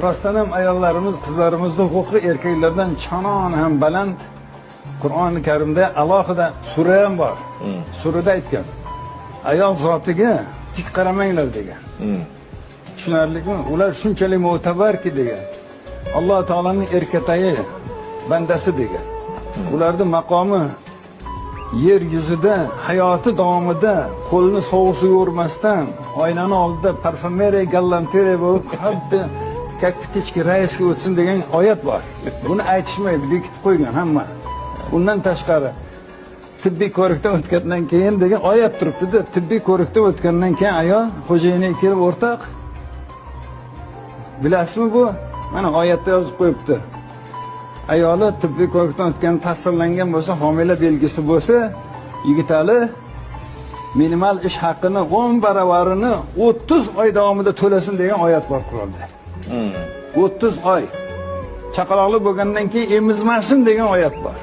Rostdan ham ayollarimiz, qizlarimizning huquqi erkaklardan chanon ham baland. Qur'oni Karimda alohida sura ham bor. Surada aytgan. Ayol zotiga tik qaramanglar degan. Tushunarlimi? Ular shunchalik mo'tabarki degan. Alloh taolaning erkatayi bandasi degan. Ularning maqomi yer yuzida hayoti davomida qo'lni sovuqsiz yo'rmasdan oynani oldida parfumeriya galanteriya bo'lib xuddi kaktichki raisga o'tsin degan oyat bor. Buni aytishmaydi, bekitib qo'ygan hamma. Undan tashqari tibbiy ko'rikdan o'tgandan keyin degan oyat turibdi-da, tibbiy ko'rikdan o'tgandan keyin ayol xo'jayiniga kelib o'rtoq, bilasizmi bu? Mana oyatda yozib qo'yibdi. Ayoli tibbiy ko'rikdan o'tgan tasdiqlangan bo'lsa, homila belgisi bo'lsa, Yigitali minimal ish haqini 10 baravarini 30 oy davomida to'lasin degan oyat bor Qur'onda. 30 oy. Chaqaloqli bo'lgandan keyin emizmasin degan oyat bor.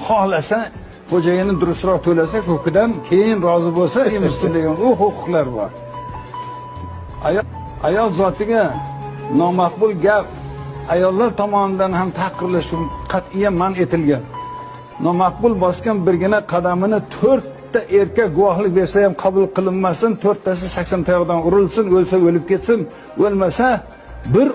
Xohlasa xo'jayini durustroq to'lasa, ko'kidan keyin rozi bo'lsa emizsin degan u huquqlar bor. Ayol zotiga nomaqbul gap ayollar tomonidan ham taqdirlash qat'iyan man etilgan. Nomaqbul bosgan birgina qadamini 4 ta erkak guvohlik bersa ham qabul qilinmasin, 4tasi 80 tayoqdan urilsin, o'lsa o'lib ketsin, o'lmasa bir